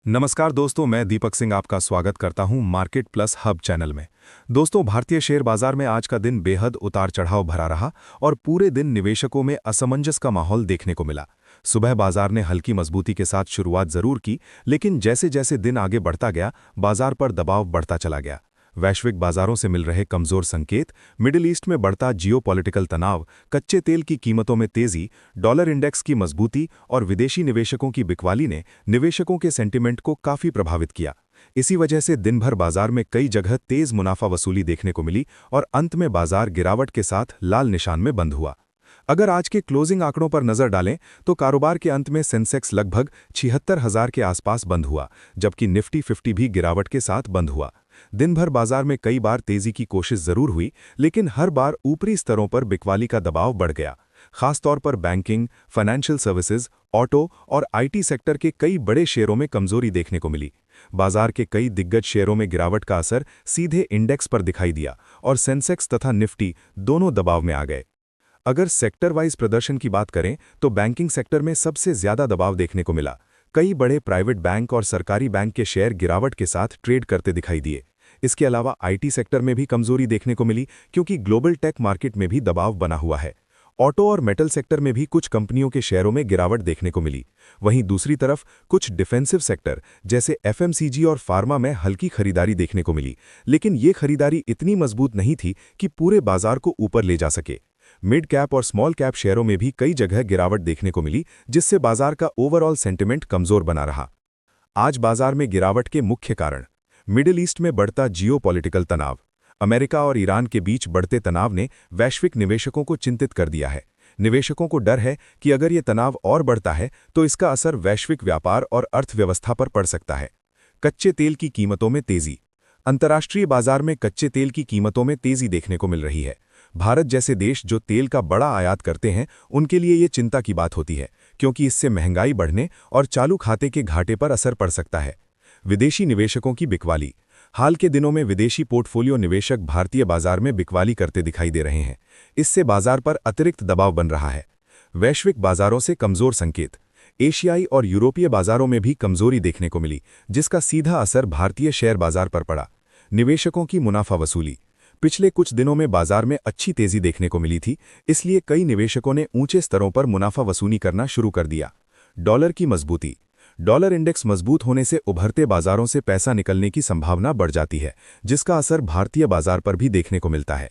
नमस्कार दोस्तों, मैं दीपक सिंह आपका स्वागत करता हूं मार्केट प्लस हब चैनल में। दोस्तों, भारतीय शेयर बाजार में आज का दिन बेहद उतार चढ़ाव भरा रहा और पूरे दिन निवेशकों में असमंजस का माहौल देखने को मिला। सुबह बाजार ने हल्की मजबूती के साथ शुरुआत जरूर की, लेकिन जैसे जैसे दिन आगे बढ़ता गया, बाजार पर दबाव बढ़ता चला गया। वैश्विक बाजारों से मिल रहे कमजोर संकेत, मिडिल ईस्ट में बढ़ता जियोपॉलिटिकल तनाव, कच्चे तेल की कीमतों में तेजी, डॉलर इंडेक्स की मजबूती और विदेशी निवेशकों की बिकवाली ने निवेशकों के सेंटिमेंट को काफी प्रभावित किया। इसी वजह से दिन भर बाजार में कई जगह तेज मुनाफा वसूली देखने को मिली और अंत में बाजार गिरावट के साथ लाल निशान में बंद हुआ। अगर आज के क्लोजिंग आंकड़ों पर नजर डालें तो कारोबार के अंत में सेंसेक्स लगभग 76,000 के आसपास बंद हुआ, जबकि निफ्टी 50 भी गिरावट के साथ बंद हुआ। दिन भर बाजार में कई बार तेजी की कोशिश जरूर हुई, लेकिन हर बार ऊपरी स्तरों पर बिकवाली का दबाव बढ़ गया। खासतौर पर बैंकिंग, फाइनेंशियल सर्विसेज, ऑटो और आईटी सेक्टर के कई बड़े शेयरों में कमजोरी देखने को मिली। बाजार के कई दिग्गज शेयरों में गिरावट का असर सीधे इंडेक्स पर दिखाई दिया और सेंसेक्स तथा निफ्टी दोनों दबाव में आ गए। अगर सेक्टर वाइज प्रदर्शन की बात करें तो बैंकिंग सेक्टर में सबसे ज्यादा दबाव देखने को मिला। कई बड़े प्राइवेट बैंक और सरकारी बैंक के शेयर गिरावट के साथ ट्रेड करते दिखाई दिए। इसके अलावा आईटी सेक्टर में भी कमजोरी देखने को मिली, क्योंकि ग्लोबल टेक मार्केट में भी दबाव बना हुआ है। ऑटो और मेटल सेक्टर में भी कुछ कंपनियों के शेयरों में गिरावट देखने को मिली। वहीं दूसरी तरफ कुछ डिफेंसिव सेक्टर जैसे एफएमसीजी और फार्मा में हल्की खरीदारी देखने को मिली, लेकिन ये खरीदारी इतनी मजबूत नहीं थी कि पूरे बाजार को ऊपर ले जा सके। मिड कैप और स्मॉल कैप शेयरों में भी कई जगह गिरावट देखने को मिली, जिससे बाजार का ओवरऑल सेंटिमेंट कमजोर बना रहा। आज बाजार में गिरावट के मुख्य कारण: मिडिल ईस्ट में बढ़ता जियोपॉलिटिकल तनाव। अमेरिका और ईरान के बीच बढ़ते तनाव ने वैश्विक निवेशकों को चिंतित कर दिया है। निवेशकों को डर है कि अगर ये तनाव और बढ़ता है तो इसका असर वैश्विक व्यापार और अर्थव्यवस्था पर पड़ सकता है। कच्चे तेल की कीमतों में तेजी। अंतर्राष्ट्रीय बाजार में कच्चे तेल की कीमतों में तेजी देखने को मिल रही है। भारत जैसे देश जो तेल का बड़ा आयात करते हैं, उनके लिए ये चिंता की बात होती है, क्योंकि इससे महंगाई बढ़ने और चालू खाते के घाटे पर असर पड़ सकता है। विदेशी निवेशकों की बिकवाली। हाल के दिनों में विदेशी पोर्टफोलियो निवेशक भारतीय बाजार में बिकवाली करते दिखाई दे रहे हैं। इससे बाजार पर अतिरिक्त दबाव बन रहा है। वैश्विक बाजारों से कमजोर संकेत। एशियाई और यूरोपीय बाजारों में भी कमजोरी देखने को मिली, जिसका सीधा असर भारतीय शेयर बाजार पर पड़ा। निवेशकों की मुनाफा वसूली। पिछले कुछ दिनों में बाजार में अच्छी तेजी देखने को मिली थी, इसलिए कई निवेशकों ने ऊंचे स्तरों पर मुनाफा वसूली करना शुरू कर दिया। डॉलर की मजबूती। डॉलर इंडेक्स मजबूत होने से उभरते बाजारों से पैसा निकलने की संभावना बढ़ जाती है, जिसका असर भारतीय बाजार पर भी देखने को मिलता है।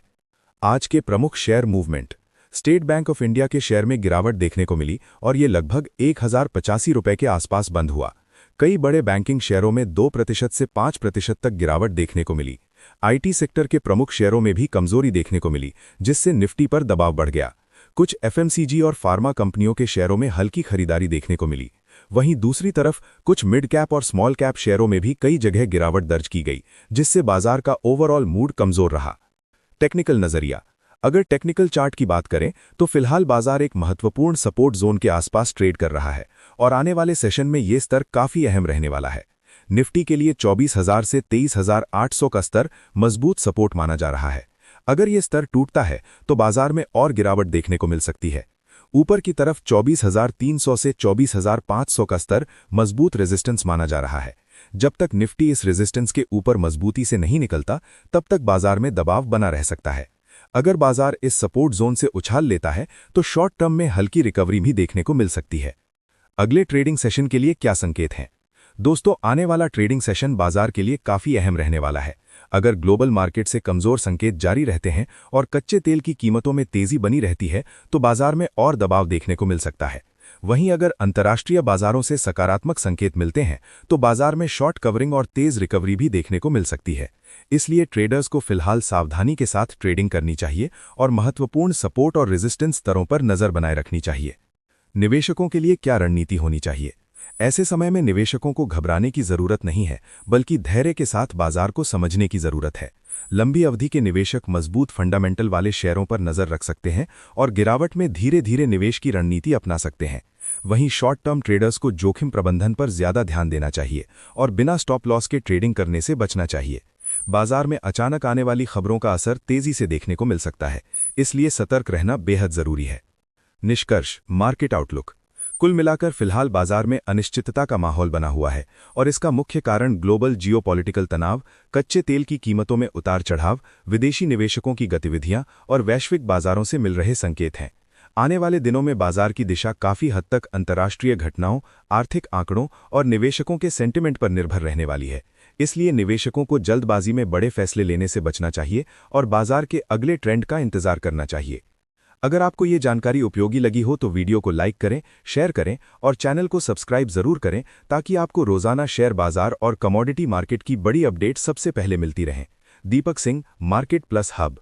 आज के प्रमुख share movement. State bank of India के शेयर में गिरावट देखने को मिली और ये लगभग 1085 रुपये के आसपास बंद हुआ। कई बड़े बैंकिंग शेयरों में 2% से 5% तक गिरावट देखने को मिली। आईटी सेक्टर के प्रमुख शेयरों में भी कमजोरी देखने को मिली, जिससे निफ्टी पर दबाव बढ़ गया। कुछ एफएमसीजी और फार्मा कंपनियों के शेयरों में हल्की खरीदारी देखने को मिली। वहीं दूसरी तरफ कुछ मिड कैप और स्मॉल कैप शेयरों में भी कई जगह गिरावट दर्ज की गई, जिससे बाजार का ओवरऑल मूड कमजोर रहा। टेक्निकल नजरिया। अगर टेक्निकल चार्ट की बात करें तो फिलहाल बाजार एक महत्वपूर्ण सपोर्ट जोन के आसपास ट्रेड कर रहा है और आने वाले सेशन में ये स्तर काफी अहम रहने वाला है। निफ्टी के लिए 24,000 से 23,800 का स्तर मजबूत सपोर्ट माना जा रहा है। अगर ये स्तर टूटता है तो बाजार में और गिरावट देखने को मिल सकती है। ऊपर की तरफ 24,300 से 24,500 का स्तर मजबूत रेजिस्टेंस माना जा रहा है। जब तक निफ्टी इस रेजिस्टेंस के ऊपर मजबूती से नहीं निकलता, तब तक बाजार में दबाव बना रह सकता है। अगर बाजार इस सपोर्ट जोन से उछाल लेता है तो शॉर्ट टर्म में हल्की रिकवरी भी देखने को मिल सकती है। अगले ट्रेडिंग सेशन के लिए क्या संकेत हैं? दोस्तों, आने वाला ट्रेडिंग सेशन बाजार के लिए काफी अहम रहने वाला है। अगर ग्लोबल मार्केट से कमजोर संकेत जारी रहते हैं और कच्चे तेल की कीमतों में तेजी बनी रहती है तो बाजार में और दबाव देखने को मिल सकता है। वहीं अगर अंतर्राष्ट्रीय बाजारों से सकारात्मक संकेत मिलते हैं तो बाजार में शॉर्ट कवरिंग और तेज रिकवरी भी देखने को मिल सकती है। इसलिए ट्रेडर्स को फिलहाल सावधानी के साथ ट्रेडिंग करनी चाहिए और महत्वपूर्ण सपोर्ट और रेजिस्टेंस स्तरों पर नजर बनाए रखनी चाहिए। निवेशकों के लिए क्या रणनीति होनी चाहिए? ऐसे समय में निवेशकों को घबराने की जरूरत नहीं है, बल्कि धैर्य के साथ बाजार को समझने की जरूरत है। लंबी अवधि के निवेशक मजबूत फंडामेंटल वाले शेयरों पर नजर रख सकते हैं और गिरावट में धीरे धीरे निवेश की रणनीति अपना सकते हैं। वहीं शॉर्ट टर्म ट्रेडर्स को जोखिम प्रबंधन पर ज्यादा ध्यान देना चाहिए और बिना स्टॉप लॉस के ट्रेडिंग करने से बचना चाहिए। बाजार में अचानक आने वाली खबरों का असर तेजी से देखने को मिल सकता है, इसलिए सतर्क रहना बेहद जरूरी है। निष्कर्ष, मार्केट आउटलुक। कुल मिलाकर फिलहाल बाजार में अनिश्चितता का माहौल बना हुआ है और इसका मुख्य कारण ग्लोबल जियोपॉलिटिकल तनाव, कच्चे तेल की कीमतों में उतार चढ़ाव, विदेशी निवेशकों की गतिविधियां और वैश्विक बाजारों से मिल रहे संकेत हैं। आने वाले दिनों में बाजार की दिशा काफी हद तक अंतर्राष्ट्रीय घटनाओं, आर्थिक आंकड़ों और निवेशकों के सेंटिमेंट पर निर्भर रहने वाली है। इसलिए निवेशकों को जल्दबाजी में बड़े फैसले लेने से बचना चाहिए और बाजार के अगले ट्रेंड का इंतजार करना चाहिए। अगर आपको ये जानकारी उपयोगी लगी हो तो वीडियो को लाइक करें, शेयर करें और चैनल को सब्सक्राइब जरूर करें ताकि आपको रोजाना शेयर बाजार और कमोडिटी मार्केट की बड़ी अपडेट सबसे पहले मिलती रहें। Deepak Singh, market plus hub.